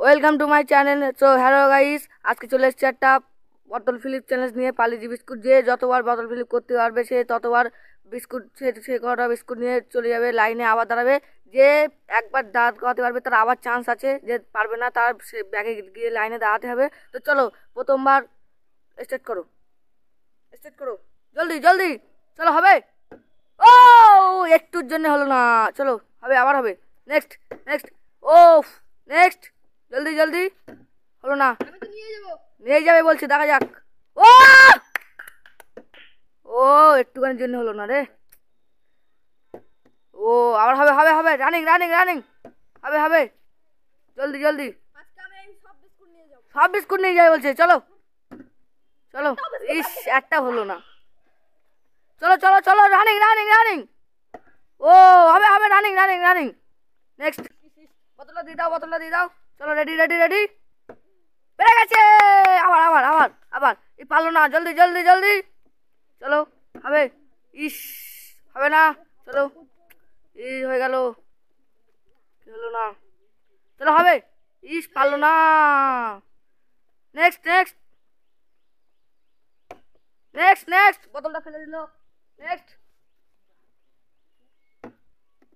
Welcome to my channel. So hello guys, আজকে চলে এসেছে একটা বোতল ফিলিপ চ্যালেঞ্জ নিয়ে। পালিজি বিস্কুট যে যতবার বোতল ফিলিপ করতে পারবে সে ততবার বিস্কুট সে কটা বিস্কুট নিয়ে চলে যাবে, লাইনে আবার দাঁড়াবে। যে একবার দাঁড় করাতে পারবে তার আবার চান্স আছে, যে পারবে না তার সে ব্যাগে গিয়ে লাইনে দাঁড়াতে হবে। তো চলো প্রথমবার স্টার্ট করো, স্টার্ট করো, জলদি জলদি, চলো হবে। ও একটুর জন্য হলো না, চলো হবে, আবার হবে। নেক্সট নেক্সট, ও নেক্সট, জলদি জলদি, হলো না। নিয়ে যাবে বলছে, দেখা যাক। ও ও একটুখানির জন্য হলো না রে। ও আবার হবে হবে হবে, রানিং রানিং রানিং, হবে হবে, জলদি জলদি। সব বিস্কুট নিয়ে যাবে বলছে, চলো চলো। ইস একটা হলো না, চলো চলো চলো, রানিং রানিং রানিং। ও হবে হবে, রানিং রানিং রানিং। নেক্সট, বোতলটা দিয়ে দাও, বোতলটা দিয়ে দাও, চলো রেডি রেডি রেডি, পেরে গেছে। আবার আবার আবার আবার, এই পারলো না, জলদি জলদি জলদি, চলো হবে। ইস হবে না, চলো, ই হয়ে গেল, কি হলো না, চলো হবে। ইস পারলো না। নেক্সট নেক্সট নেক্সট নেক্সট, বোতলটা ফেলে দিল। নেক্সট,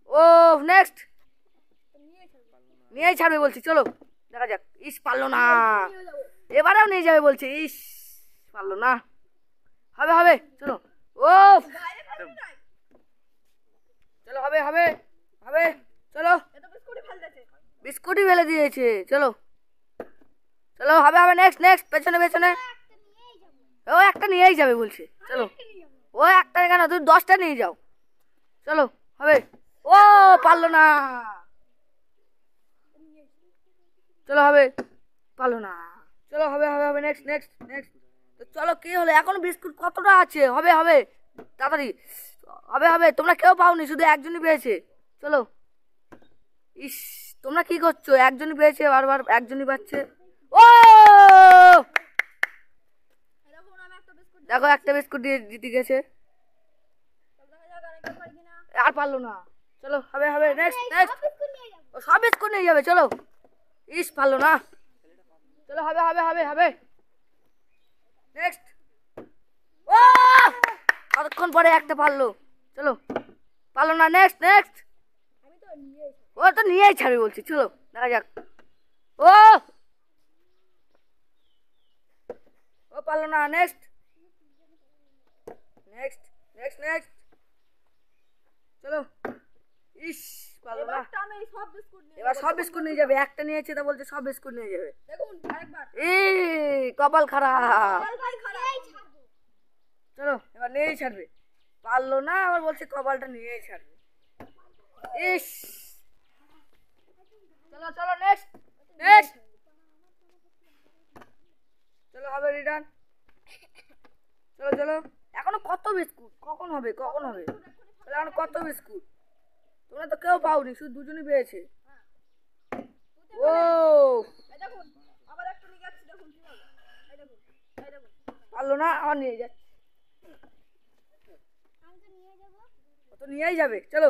ও নেক্সট, নিয়েই ছাড়বে বলছি, চলো দেখা যাক। ইস পারলো না, এবারেও নিয়ে যাবে বলছে। ইস পারলো না, হবে হবে, চলো। ও চলো হবে হবে হবে, চলো। বিস্কুটই ফেলে দিয়েছে, চলো চলো হবে হবে। নেক্সট নেক্সট, পেছনে পেছনে, ও একটা নিয়েই যাবে বলছে, চলো। ও একটা কেন, তুমি 10টা নিয়ে যাও, চলো হবে। ও পারলো না, চলো হবে, পারলো না, চলো হবে হবে হবে। নেক্সট নেক্সট নেক্সট, তো চলো কি হলো, এখন বিস্কুট কতটা আছে, হবে হবে, তাড়াতাড়ি হবে হবে। তোমরা কেউ পাওনি, শুধু একজনই পেয়েছে, চলো। ইস তোমরা কি করছো, একজনই পেয়েছে, বারবার একজনই পাচ্ছে। ও দেখো একটা বিস্কুট দিয়ে জিতে গেছে, আর পারলো না, চলো হবে হবে। নেক্সট নেক্সট, ও সব বিস্কুট নিয়ে যাবে, চলো। ইস পারলো না, চলো হবে হবে হবে হবে। নেক্সট, ও কতক্ষণ পরে একটা পারলো, চলো। পারলো না, নেক্সট নেক্সট, ও তো নিয়েই ছাড়বে বলছি, চলো দেখা যাক। ও ও পারলো না, নেক্সট নেক্সট নেক্সট নেক্সট, চলো। ইস পারলো না, এবার সব বিস্কুট নিয়ে যাবে, একটা নিয়েছে তা বলছে সব বিস্কুট নিয়ে যাবে। এই কপাল খারাপ, চলো এবার নিয়েই ছাড়বে। পারলো না, আবার বলছে কপালটা নিয়েই ছাড়বে। ইস চলো চলো, নেক্সট নেক্সট, চলো হবে রিটার্ন, চলো চলো। এখনো কত বিস্কুট, কখন হবে কখন হবে, চলো এখনো কত বিস্কুট। তোমরা তো কেউ পাওনি, শুধু দুজনই পেয়েছে। ও পারলো না, আবার নিয়ে যাচ্ছে, ও তো নিয়েই যাবে, চলো।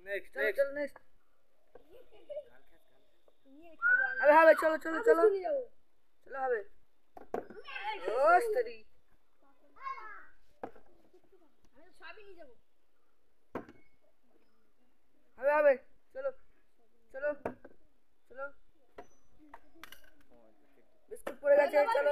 নেক্সট চলো নেক্সট, চলো নেক্সট, হবে হবে, চলো চলো চলো, চলো হবে। ও স্ত্রী, হবে হবে, চলো চলো চলো। বিস্কুট পড়ে গেছে, চলো।